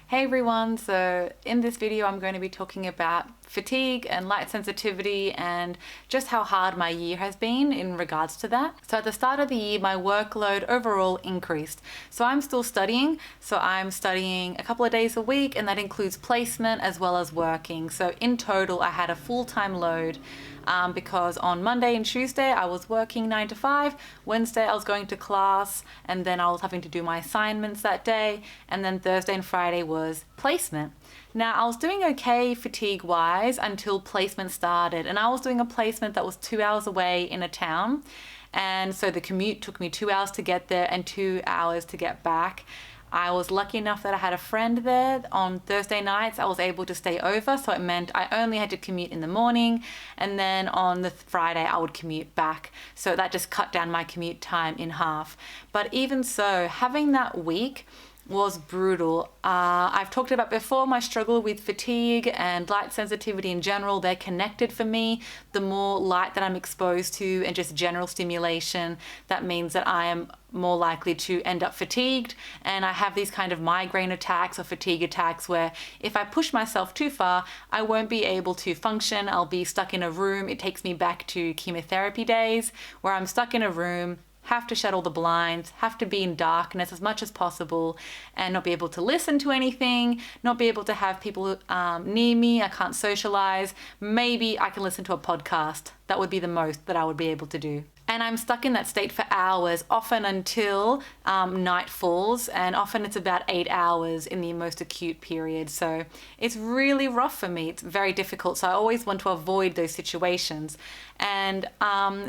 Hey everyone, so in this video I'm going to be talking about fatigue and light sensitivity and just how hard my year has been in regards to that. So at the start of the year my workload overall increased. So I'm still studying, I'm studying a couple of days a week, and that includes placement as well as working. So in total I had a full-time load because on Monday and Tuesday I was working 9 to 5, Wednesday I was going to class, and then I was having to do my assignments that day, and then Thursday and Friday was placement. Now I was doing okay fatigue wise until placement started, and I was doing a placement that was 2 hours away in a town, and so the commute took me 2 hours to get there and 2 hours to get back. I was lucky enough that I had a friend there. On Thursday nights I was able to stay over, so it meant I only had to commute in the morning, and then on the Friday I would commute back. So that just cut down my commute time in half. But even so, having that week was brutal. I've talked about before my struggle with fatigue and light sensitivity in general. They're connected for me. The more light that I'm exposed to and just general stimulation, that means that I am more likely to end up fatigued, and I have these kind of migraine attacks or fatigue attacks where if I push myself too far I won't be able to function. I'll be stuck in a room. It takes me back to chemotherapy days where I'm stuck in a room, have to shut all the blinds, have to be in darkness as much as possible, and not be able to listen to anything, not be able to have people near me. I can't socialize. Maybe I can listen to a podcast. That would be the most that I would be able to do. And I'm stuck in that state for hours, often until night falls, and often it's about 8 hours in the most acute period. So it's really rough for me. It's very difficult. So I always want to avoid those situations. And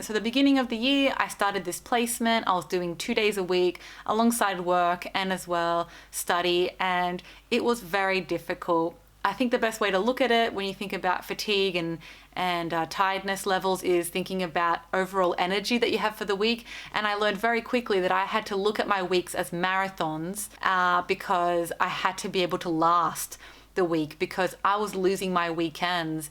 so the beginning of the year, I started this placement. I was doing 2 days a week alongside work and as well study, and it was very difficult. I think the best way to look at it when you think about fatigue and tiredness levels is thinking about overall energy that you have for the week. And I learned very quickly that I had to look at my weeks as marathons because I had to be able to last the week, because I was losing my weekends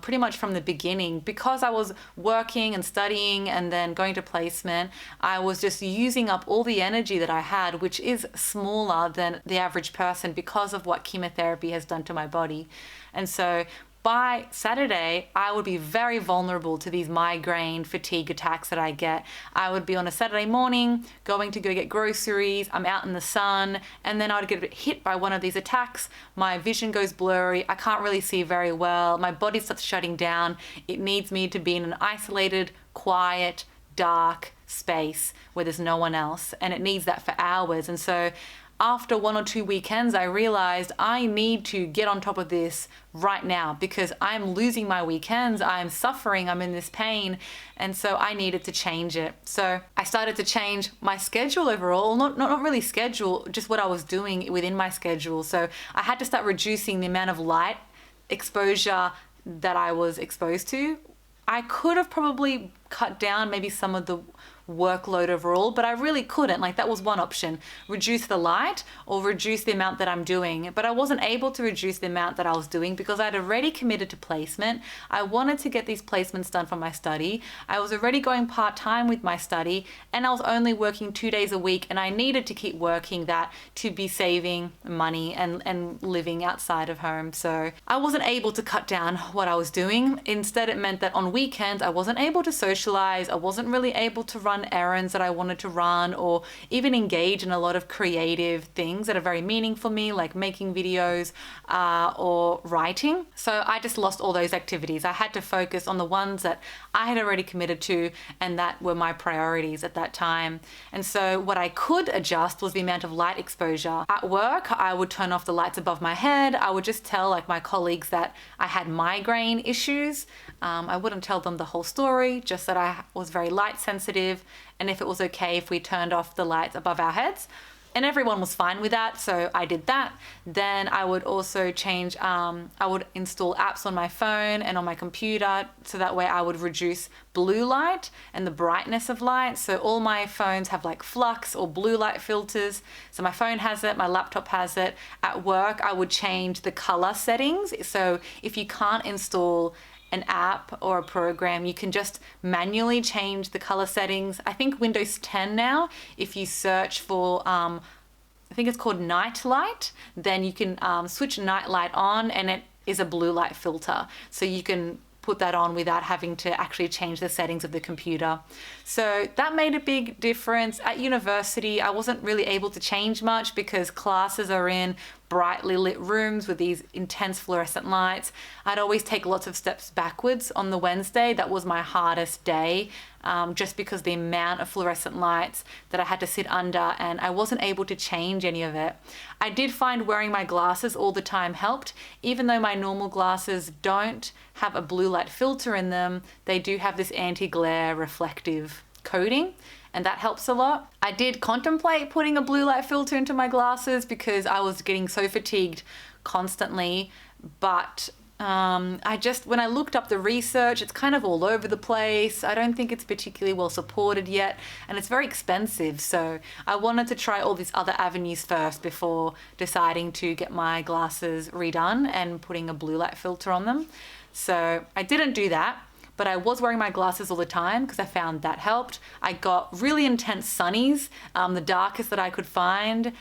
pretty much from the beginning. Because I was working and studying and then going to placement, I was just using up all the energy that I had, which is smaller than the average person because of what chemotherapy has done to my body. And so by Saturday, I would be very vulnerable to these migraine fatigue attacks that I get. I would be on a Saturday morning going to go get groceries. I'm out in the sun, and then I would get hit by one of these attacks. My vision goes blurry. I can't really see very well. My body starts shutting down. It needs me to be in an isolated, quiet, dark space where there's no one else, and it needs that for hours. And so after 1 or 2 weekends, I realized I need to get on top of this right now because I'm losing my weekends. I'm suffering. I'm in this pain. And so I needed to change it. So I started to change my schedule overall, not really schedule, just what I was doing within my schedule. So I had to start reducing the amount of light exposure that I was exposed to. I could have probably cut down maybe some of the workload overall, but I really couldn't. Like, that was one option: reduce the light or reduce the amount that I'm doing. But I wasn't able to reduce the amount that I was doing because I'd already committed to placement. I wanted to get these placements done for my study. I was already going part-time with my study, and I was only working 2 days a week, and I needed to keep working that to be saving money and living outside of home. So I wasn't able to cut down what I was doing. Instead, it meant that on weekends I wasn't able to socialize. I wasn't really able to run errands that I wanted to run, or even engage in a lot of creative things that are very meaningful for me, like making videos or writing. So I just lost all those activities. I had to focus on the ones that I had already committed to and that were my priorities at that time. And so what I could adjust was the amount of light exposure. At work, I would turn off the lights above my head. I would just tell my colleagues that I had migraine issues. I wouldn't tell them the whole story, just that I was very light sensitive, and if it was okay if we turned off the lights above our heads. And everyone was fine with that, so I did that. Then I would also change, I would install apps on my phone and on my computer, so that way I would reduce blue light and the brightness of light. So all my phones have like flux or blue light filters. So my phone has it, my laptop has it. At work, I would change the color settings. So if you can't install an app or a program, you can just manually change the color settings. I think Windows 10 now, if you search for I think it's called night light, then you can switch night light on, and it is a blue light filter. So you can put that on without having to actually change the settings of the computer. So that made a big difference. At university, I wasn't really able to change much because classes are in brightly lit rooms with these intense fluorescent lights. I'd always take lots of steps backwards on the Wednesday. That was my hardest day, just because the amount of fluorescent lights that I had to sit under, and I wasn't able to change any of it. I did find wearing my glasses all the time helped. Even though my normal glasses don't have a blue light filter in them, they do have this anti-glare reflective coating, and that helps a lot. I did contemplate putting a blue light filter into my glasses because I was getting so fatigued constantly, but when I looked up the research, it's kind of all over the place. I don't think it's particularly well supported yet, and it's very expensive. So I wanted to try all these other avenues first before deciding to get my glasses redone and putting a blue light filter on them. So I didn't do that, but I was wearing my glasses all the time because I found that helped. I got really intense sunnies, the darkest that I could find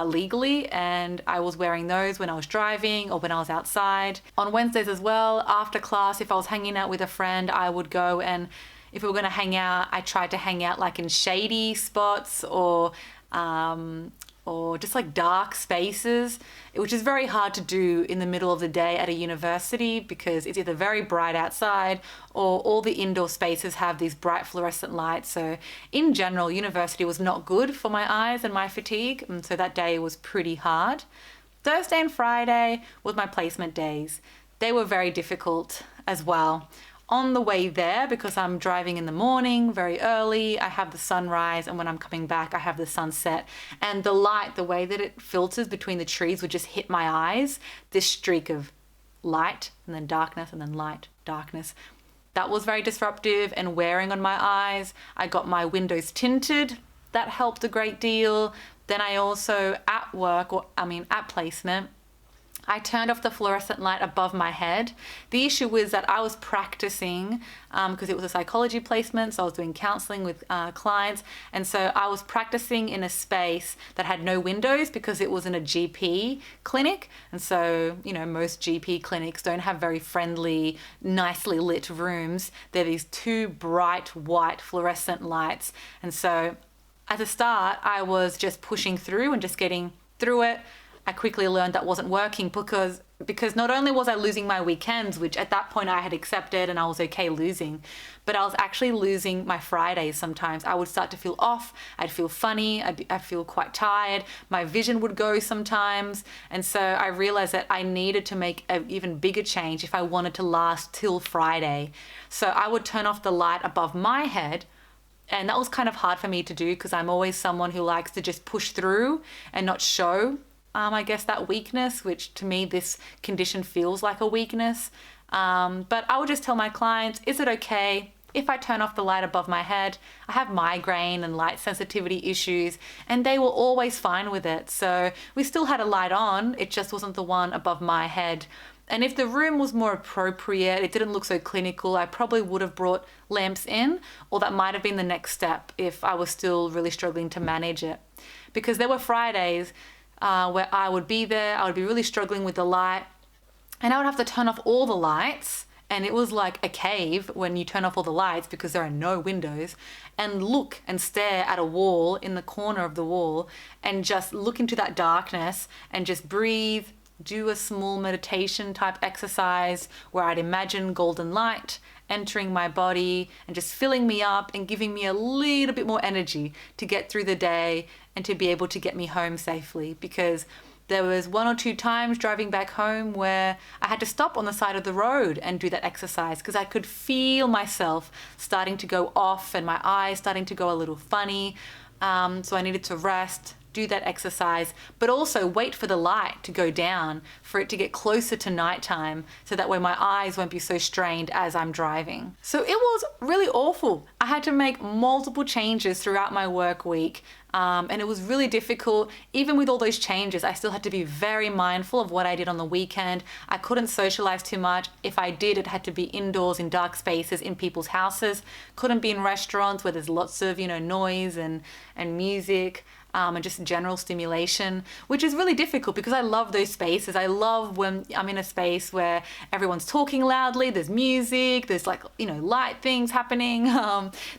legally, and I was wearing those when I was driving or when I was outside. On Wednesdays as well, after class, if I was hanging out with a friend, I would go, and if we were going to hang out, I tried to hang out like in shady spots or just like dark spaces, which is very hard to do in the middle of the day at a university because it's either very bright outside or all the indoor spaces have these bright fluorescent lights. So in general, university was not good for my eyes and my fatigue, and so that day was pretty hard. Thursday and Friday was my placement days. They were very difficult as well. On the way there, because I'm driving in the morning very early, I have the sunrise, and when I'm coming back, I have the sunset. And the light, the way that it filters between the trees would just hit my eyes, this streak of light and then darkness and then light, darkness. That was very disruptive and wearing on my eyes. I got my windows tinted. That helped a great deal. Then I also, at placement, I turned off the fluorescent light above my head. The issue was that I was practicing because it was a psychology placement, so I was doing counseling with clients, and so I was practicing in a space that had no windows because it was in a GP clinic, and so, most GP clinics don't have very friendly, nicely lit rooms. They're these two bright white fluorescent lights, and so at the start, I was just pushing through and just getting through it. I quickly learned that wasn't working because not only was I losing my weekends, which at that point I had accepted and I was okay losing, but I was actually losing my Fridays sometimes. I would start to feel off, I'd feel funny, I'd feel quite tired, my vision would go sometimes, and so I realized that I needed to make an even bigger change if I wanted to last till Friday. So I would turn off the light above my head, and that was kind of hard for me to do because I'm always someone who likes to just push through and not show I guess that weakness, which to me this condition feels like a weakness. But I would just tell my clients, is it okay if I turn off the light above my head? I have migraine and light sensitivity issues, and they were always fine with it. So we still had a light on, it just wasn't the one above my head. And if the room was more appropriate, it didn't look so clinical, I probably would have brought lamps in, or that might have been the next step if I was still really struggling to manage it. Because there were Fridays where I would be there, I would be really struggling with the light, and I would have to turn off all the lights, and it was like a cave when you turn off all the lights because there are no windows, and look and stare at a wall in the corner of the wall and just look into that darkness and just breathe, do a small meditation type exercise where I'd imagine golden light entering my body and just filling me up and giving me a little bit more energy to get through the day and to be able to get me home safely, because there was one or two times driving back home where I had to stop on the side of the road and do that exercise because I could feel myself starting to go off and my eyes starting to go a little funny. So I needed to rest, do that exercise, but also wait for the light to go down for it to get closer to nighttime so that way my eyes won't be so strained as I'm driving. So it was really awful. I had to make multiple changes throughout my work week. And it was really difficult. Even with all those changes, I still had to be very mindful of what I did on the weekend. I couldn't socialize too much. If I did, it had to be indoors in dark spaces in people's houses. Couldn't be in restaurants where there's lots of, noise and music. and just general stimulation, which is really difficult because I love those spaces. I love when I'm in a space where everyone's talking loudly, there's music, there's like, light things happening.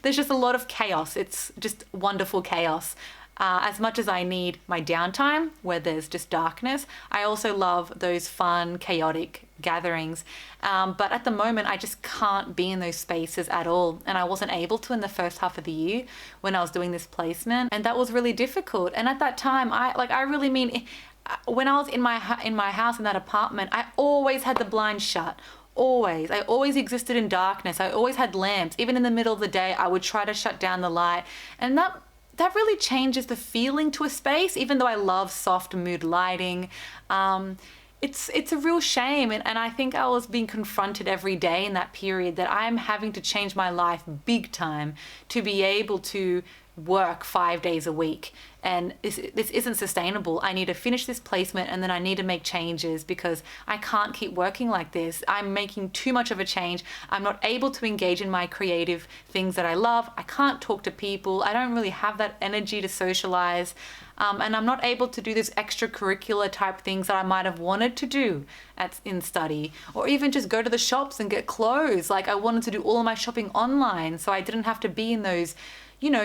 There's just a lot of chaos. It's just wonderful chaos. As much as I need my downtime where there's just darkness, I also love those fun, chaotic gatherings. But at the moment, I just can't be in those spaces at all. And I wasn't able to in the first half of the year when I was doing this placement. And that was really difficult. And at that time, when I was in my house, in that apartment, I always had the blinds shut. Always. I always existed in darkness. I always had lamps. Even in the middle of the day, I would try to shut down the light. And that really changes the feeling to a space, even though I love soft mood lighting. It's a real shame. And I think I was being confronted every day in that period that I'm having to change my life big time to be able to work 5 days a week. And this isn't sustainable. I need to finish this placement and then I need to make changes because I can't keep working like this. I'm making too much of a change. I'm not able to engage in my creative things that I love. I can't talk to people. I don't really have that energy to socialize. And I'm not able to do this extracurricular type things that I might have wanted to do in study, or even just go to the shops and get clothes. Like I wanted to do all of my shopping online so I didn't have to be in those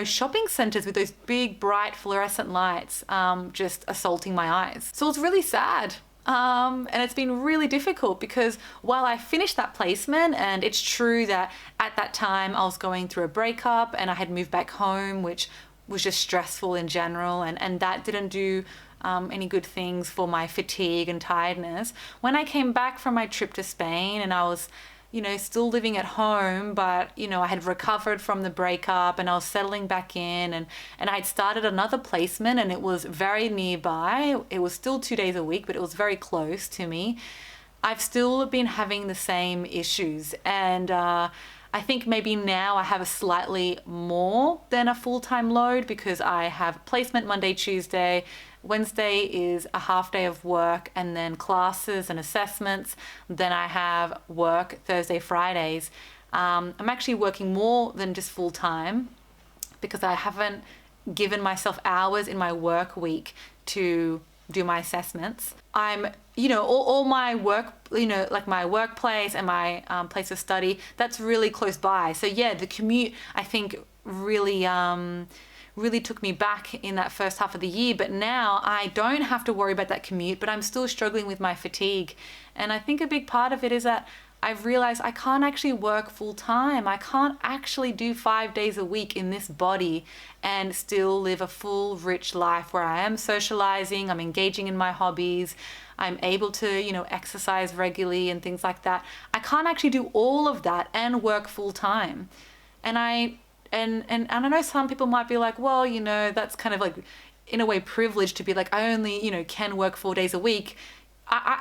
shopping centers with those big, bright fluorescent lights just assaulting my eyes. So it's really sad. And it's been really difficult because while I finished that placement, and it's true that at that time I was going through a breakup and I had moved back home, which was just stressful in general, and that didn't do any good things for my fatigue and tiredness. When I came back from my trip to Spain and I was still living at home, but, I had recovered from the breakup and I was settling back in and I had started another placement and it was very nearby. It was still 2 days a week, but it was very close to me. I've still been having the same issues. And I think maybe now I have a slightly more than a full-time load because I have placement Monday, Tuesday, Wednesday is a half day of work and then classes and assessments. Then I have work Thursday, Fridays. I'm actually working more than just full time because I haven't given myself hours in my work week to do my assessments. I'm, all my work, like my workplace and my place of study, that's really close by. So yeah, the commute, I think really took me back in that first half of the year, but now I don't have to worry about that commute, but I'm still struggling with my fatigue. And I think a big part of it is that I've realized I can't actually work full time. I can't actually do 5 days a week in this body and still live a full, rich life where I am socializing, I'm engaging in my hobbies, I'm able to, exercise regularly and things like that. I can't actually do all of that and work full time. And I know some people might be like, well, that's kind of like in a way privileged to be like, I only, can work 4 days a week.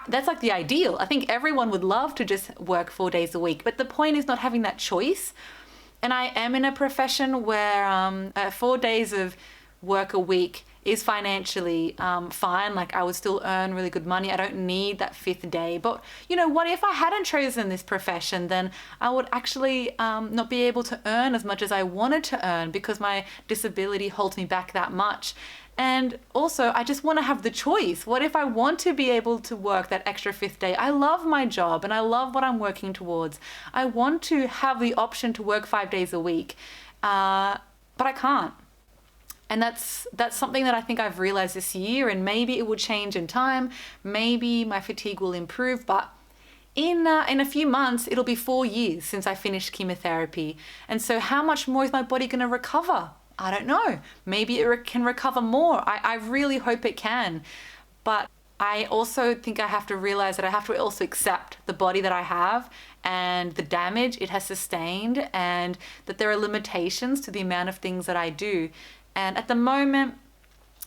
That's like the ideal. I think everyone would love to just work 4 days a week, but the point is not having that choice. And I am in a profession where 4 days of work a week is financially fine. Like I would still earn really good money. I don't need that fifth day. But what if I hadn't chosen this profession? Then I would actually not be able to earn as much as I wanted to earn because my disability holds me back that much. And also, I just want to have the choice. What if I want to be able to work that extra fifth day? I love my job and I love what I'm working towards. I want to have the option to work 5 days a week, but I can't. And that's something that I think I've realized this year, and maybe it will change in time. Maybe my fatigue will improve, but in a few months, it'll be 4 years since I finished chemotherapy. And so how much more is my body going to recover? I don't know. Maybe it can recover more. I really hope it can. But I also think I have to realize that I have to also accept the body that I have and the damage it has sustained, and that there are limitations to the amount of things that I do. And at the moment,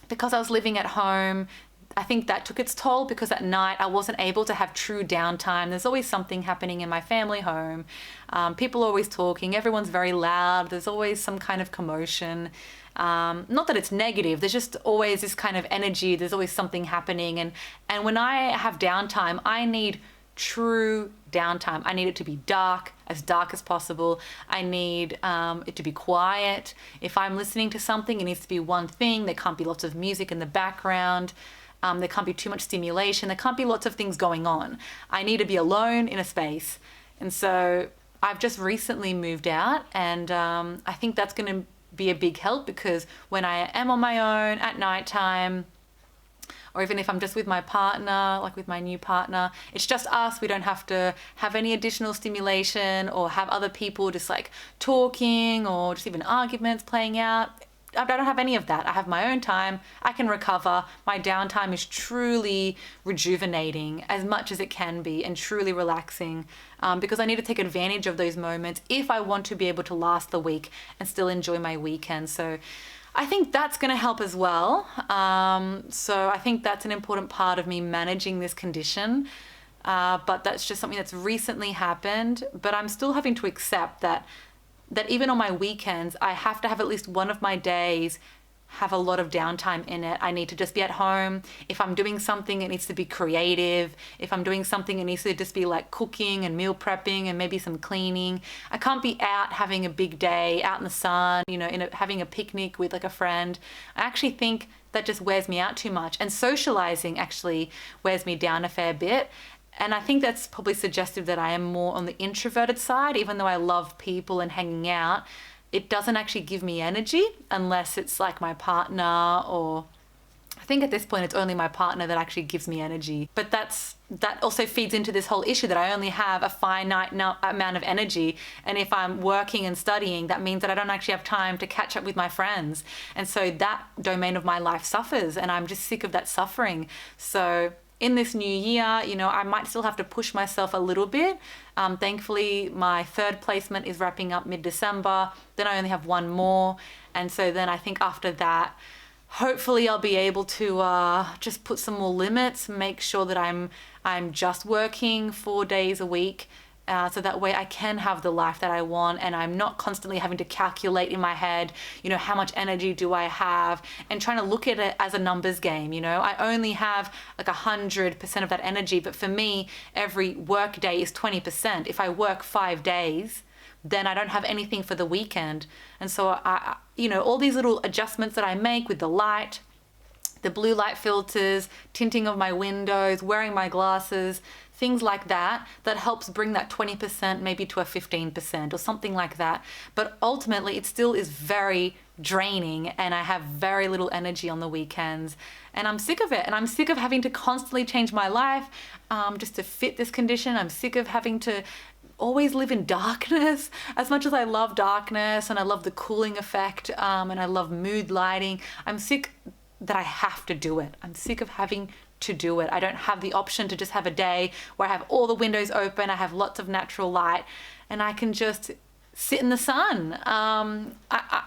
because I was living at home, I think that took its toll because at night I wasn't able to have true downtime. There's always something happening in my family home. People are always talking. Everyone's very loud. There's always some kind of commotion. Not that it's negative. There's just always this kind of energy. There's always something happening. And when I have downtime, I need true downtime. I need it to be dark as possible. I need it to be quiet. If I'm listening to something, it needs to be one thing. There can't be lots of music in the background. There can't be too much stimulation. There can't be lots of things going on. I need to be alone in a space. And so I've just recently moved out, and I think that's going to be a big help, because when I am on my own at nighttime, or even if I'm just with my partner, like with my new partner, it's just us. We don't have to have any additional stimulation or have other people just like talking or just even arguments playing out. I don't have any of that. I have my own time. I can recover. My downtime is truly rejuvenating as much as it can be, and truly relaxing, because I need to take advantage of those moments if I want to be able to last the week and still enjoy my weekend. So I think that's going to help as well. So I think that's an important part of me managing this condition. But that's just something that's recently happened. But I'm still having to accept that even on my weekends, I have to have at least one of my days have a lot of downtime in it. I need to just be at home. If I'm doing something, it needs to be creative. If I'm doing something, it needs to just be like cooking and meal prepping and maybe some cleaning. I can't be out having a big day, out in the sun, having a picnic with like a friend. I actually think that just wears me out too much. And socializing actually wears me down a fair bit. And I think that's probably suggestive that I am more on the introverted side. Even though I love people and hanging out, it doesn't actually give me energy unless it's like my partner, or I think at this point it's only my partner that actually gives me energy. But that also feeds into this whole issue that I only have a finite amount of energy. And if I'm working and studying, that means that I don't actually have time to catch up with my friends. And so that domain of my life suffers, and I'm just sick of that suffering. So in this new year, I might still have to push myself a little bit. Thankfully, my third placement is wrapping up mid-December. Then I only have one more. And so then I think after that, hopefully I'll be able to just put some more limits, make sure that I'm just working 4 days a week. So that way I can have the life that I want, and I'm not constantly having to calculate in my head, how much energy do I have, and trying to look at it as a numbers game. I only have like 100% of that energy, but for me, every work day is 20%. If I work 5 days, then I don't have anything for the weekend. And so all these little adjustments that I make with the light, the blue light filters, tinting of my windows, wearing my glasses, things like that helps bring that 20% maybe to a 15% or something like that. But ultimately it still is very draining, and I have very little energy on the weekends, and I'm sick of it. And I'm sick of having to constantly change my life just to fit this condition. I'm sick of having to always live in darkness. As much as I love darkness and I love the cooling effect and I love mood lighting, I'm sick that I have to do it. I'm sick of having to do it. I don't have the option to just have a day where I have all the windows open, I have lots of natural light, and I can just sit in the sun.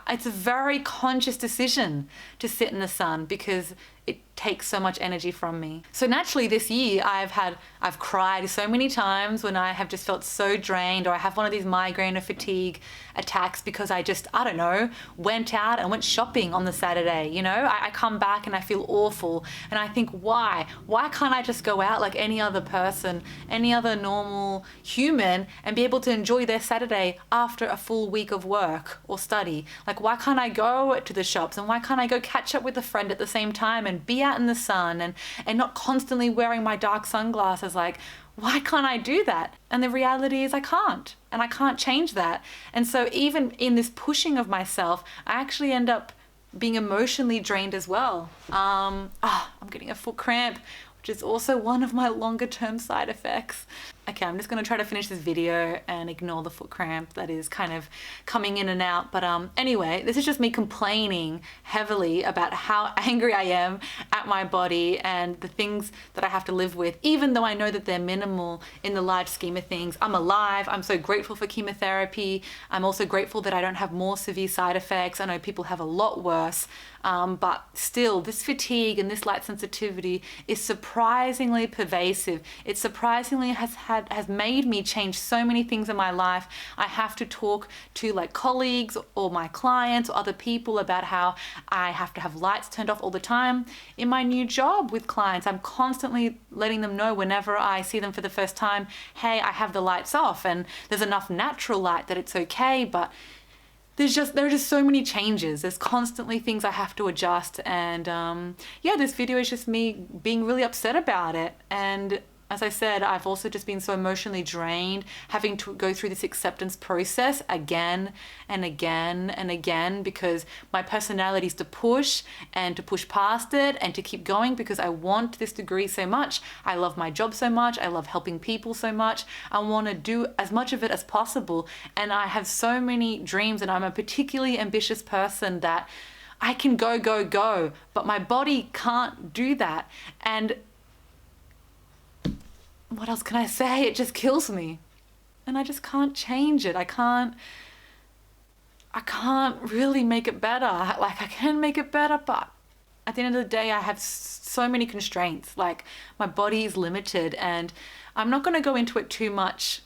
It's a very conscious decision to sit in the sun because it takes so much energy from me. So naturally this year I've cried so many times when I have just felt so drained, or I have one of these migraine or fatigue attacks because I don't know, went out and went shopping on the Saturday. I come back and I feel awful, and I think, why can't I just go out like any other person, any other normal human, and be able to enjoy their Saturday after a full week of work or study? Like, why can't I go to the shops, and why can't I go catch up with a friend at the same time and be out in the sun and not constantly wearing my dark sunglasses? Like, why can't I do that? And the reality is I can't, and I can't change that. And so even in this pushing of myself, I actually end up being emotionally drained as well. I'm getting a foot cramp, which is also one of my longer term side effects. Okay, I'm just gonna try to finish this video and ignore the foot cramp that is kind of coming in and out. But anyway, this is just me complaining heavily about how angry I am at my body and the things that I have to live with, even though I know that they're minimal in the large scheme of things. I'm alive. I'm so grateful for chemotherapy. I'm also grateful that I don't have more severe side effects. I know people have a lot worse. But still, this fatigue and this light sensitivity is surprising surprisingly pervasive. It surprisingly has made me change so many things in my life. I have to talk to like colleagues or my clients or other people about how I have to have lights turned off all the time. In my new job with clients, I'm constantly letting them know whenever I see them for the first time, hey, I have the lights off, and there's enough natural light that it's okay, but there are just so many changes. There's constantly things I have to adjust, and yeah, this video is just me being really upset about it. And as I said, I've also just been so emotionally drained, having to go through this acceptance process again and again and again, because my personality is to push and to push past it and to keep going, because I want this degree so much. I love my job so much. I love helping people so much. I want to do as much of it as possible. And I have so many dreams, and I'm a particularly ambitious person that I can go, but my body can't do that. And what else can I say? It just kills me. And I just can't change it. I can't really make it better. Like, I can make it better, but at the end of the day, I have so many constraints. Like, my body is limited, and I'm not going to go into it too much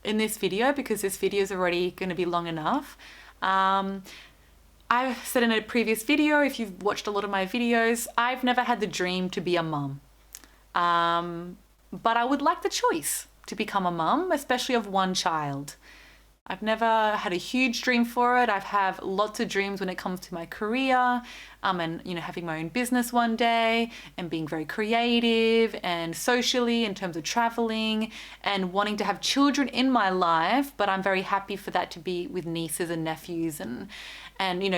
in this video because this video is already going to be long enough. I've said in a previous video, if you've watched a lot of my videos, I've never had the dream to be a mum. But I would like the choice to become a mum, especially of one child. I've never had a huge dream for it. I've had lots of dreams when it comes to my career, and having my own business one day, and being very creative and socially in terms of traveling and wanting to have children in my life. But I'm very happy for that to be with nieces and nephews and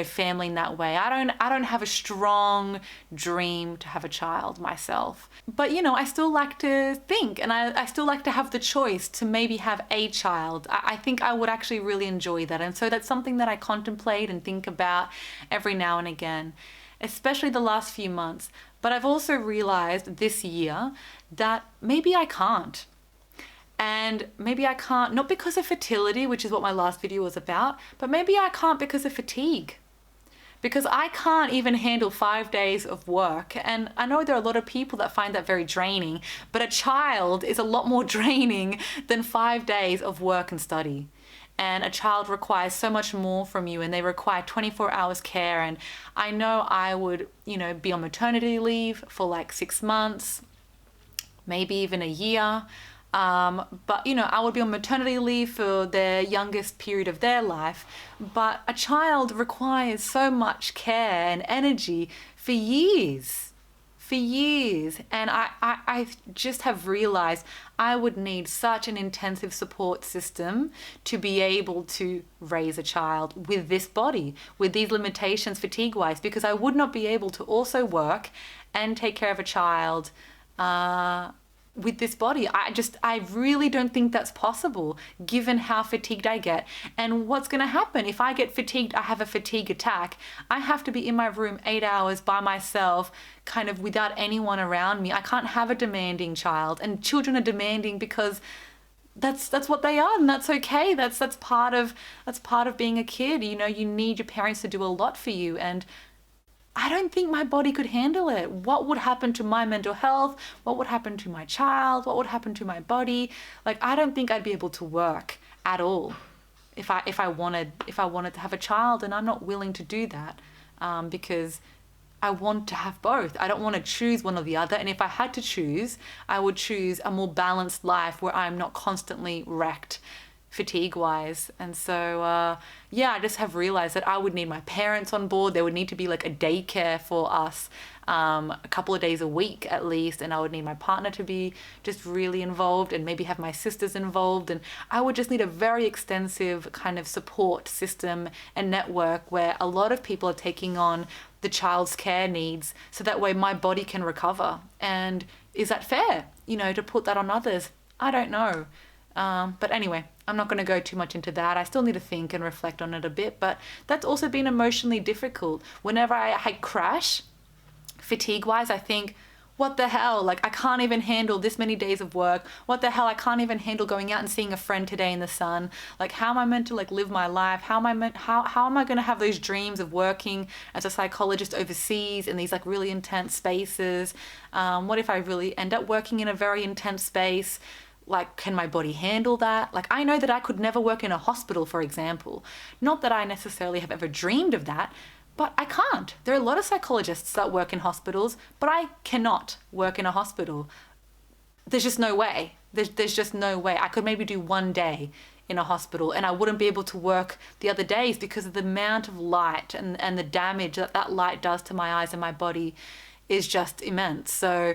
family in that way. I don't have a strong dream to have a child myself. But I still like to think, and I still like to have the choice to maybe have a child. I think I would actually really enjoy that. And so that's something that I contemplate and think about every now and again, especially the last few months. But I've also realized this year that maybe I can't. And maybe I can't, not because of fertility, which is what my last video was about, but maybe I can't because of fatigue. Because I can't even handle 5 days of work. And I know there are a lot of people that find that very draining, but a child is a lot more draining than 5 days of work and study. And a child requires so much more from you, and they require 24 hours care. And I know I would, be on maternity leave for like 6 months, maybe even a year. But I would be on maternity leave for their youngest period of their life. But a child requires so much care and energy for years. And I just have realized I would need such an intensive support system to be able to raise a child with this body, with these limitations fatigue-wise, because I would not be able to also work and take care of a child with this body. I really don't think that's possible given how fatigued I get. And what's going to happen if I get fatigued? I have a fatigue attack. I have to be in my room 8 hours by myself, kind of without anyone around me. I can't have a demanding child, and children are demanding because that's what they are, and that's okay. That's part of being a kid. You need your parents to do a lot for you, and I don't think my body could handle it. What would happen to my mental health? What would happen to my child? What would happen to my body? Like, I don't think I'd be able to work at all if I wanted to have a child, and I'm not willing to do that because I want to have both. I don't want to choose one or the other. And if I had to choose, I would choose a more balanced life where I'm not constantly wrecked fatigue-wise. And so, I just have realized that I would need my parents on board. There would need to be like a daycare for us, a couple of days a week at least, and I would need my partner to be just really involved, and maybe have my sisters involved. And I would just need a very extensive kind of support system and network where a lot of people are taking on the child's care needs, so that way my body can recover. And is that fair, to put that on others? I don't know. But anyway, I'm not going to go too much into that. I still need to think and reflect on it a bit, but that's also been emotionally difficult. Whenever I crash, fatigue-wise, I think, what the hell? Like, I can't even handle this many days of work. What the hell? I can't even handle going out and seeing a friend today in the sun. Like, how am I meant to like live my life? How am I going to have those dreams of working as a psychologist overseas in these like really intense spaces? What if I really end up working in a very intense space? Like, can my body handle that? Like, I know that I could never work in a hospital, for example. Not that I necessarily have ever dreamed of that, but I can't. There are a lot of psychologists that work in hospitals, but I cannot work in a hospital. There's just no way. There's just no way. I could maybe do one day in a hospital and I wouldn't be able to work the other days because of the amount of light and the damage that that light does to my eyes and my body is just immense. So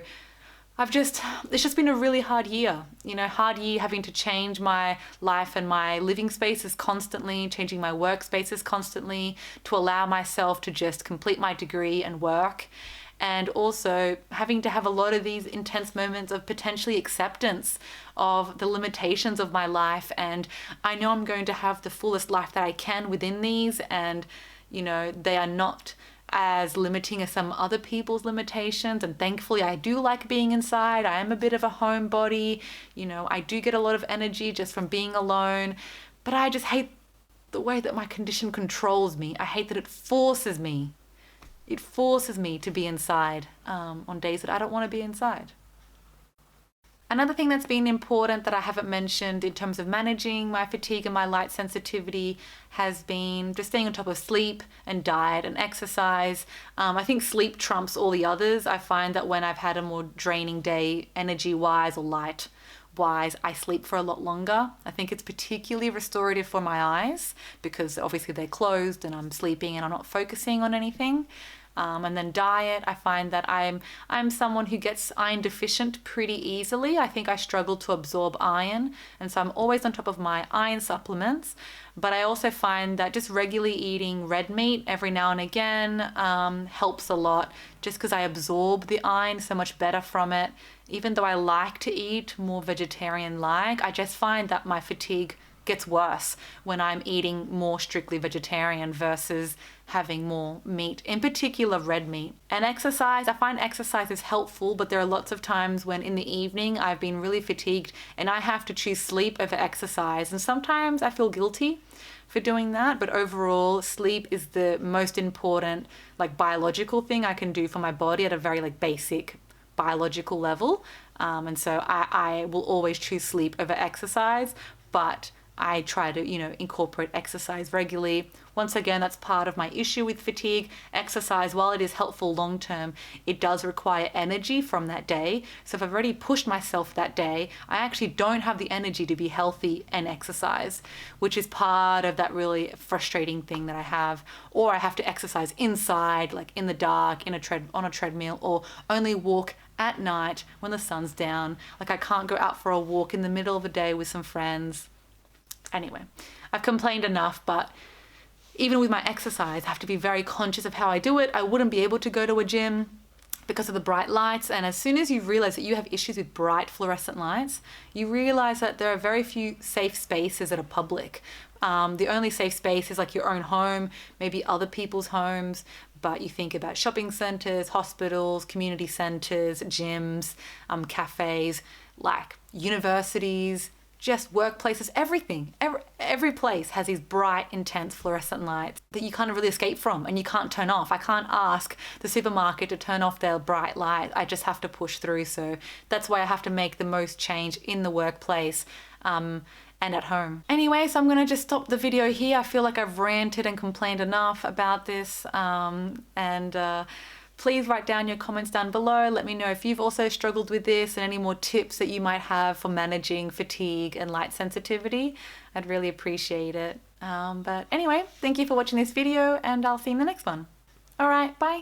it's just been a really hard year, hard year having to change my life and my living spaces constantly, changing my workspaces constantly to allow myself to just complete my degree and work. And also having to have a lot of these intense moments of potentially acceptance of the limitations of my life. And I know I'm going to have the fullest life that I can within these. And, they are not as limiting as some other people's limitations, and thankfully I do like being inside. I am a bit of a homebody, I do get a lot of energy just from being alone, but I just hate the way that my condition controls me. I hate that it forces me to be inside on days that I don't want to be inside. Another thing that's been important that I haven't mentioned in terms of managing my fatigue and my light sensitivity has been just staying on top of sleep and diet and exercise. I think sleep trumps all the others. I find that when I've had a more draining day, energy-wise or light-wise, I sleep for a lot longer. I think it's particularly restorative for my eyes because obviously they're closed and I'm sleeping and I'm not focusing on anything. And then diet, I find that I'm someone who gets iron deficient pretty easily. I think I struggle to absorb iron, and so I'm always on top of my iron supplements. But I also find that just regularly eating red meat every now and again helps a lot, just because I absorb the iron so much better from it. Even though I like to eat more vegetarian-like, I just find that my fatigue gets worse when I'm eating more strictly vegetarian versus having more meat, in particular red meat. And exercise, I find exercise is helpful, but there are lots of times when in the evening I've been really fatigued and I have to choose sleep over exercise, and sometimes I feel guilty for doing that, but overall sleep is the most important biological thing I can do for my body at a very basic biological level, and so I will always choose sleep over exercise, but I try to, incorporate exercise regularly. Once again, that's part of my issue with fatigue. Exercise, while it is helpful long term, it does require energy from that day. So if I've already pushed myself that day, I actually don't have the energy to be healthy and exercise, which is part of that really frustrating thing that I have. Or I have to exercise inside, in the dark, on a treadmill, or only walk at night when the sun's down. I can't go out for a walk in the middle of the day with some friends. Anyway, I've complained enough, but even with my exercise, I have to be very conscious of how I do it. I wouldn't be able to go to a gym because of the bright lights. And as soon as you realize that you have issues with bright fluorescent lights, you realize that there are very few safe spaces that are public. The only safe space is your own home, maybe other people's homes, but you think about shopping centers, hospitals, community centers, gyms, cafes, universities, just workplaces, everything. Every place has these bright, intense fluorescent lights that you can't really escape from and you can't turn off. I can't ask the supermarket to turn off their bright light. I just have to push through. So that's why I have to make the most change in the workplace and at home. Anyway, so I'm going to just stop the video here. I feel like I've ranted and complained enough about this, please write down your comments down below. Let me know if you've also struggled with this and any more tips that you might have for managing fatigue and light sensitivity. I'd really appreciate it. But anyway, thank you for watching this video and I'll see you in the next one. All right, bye.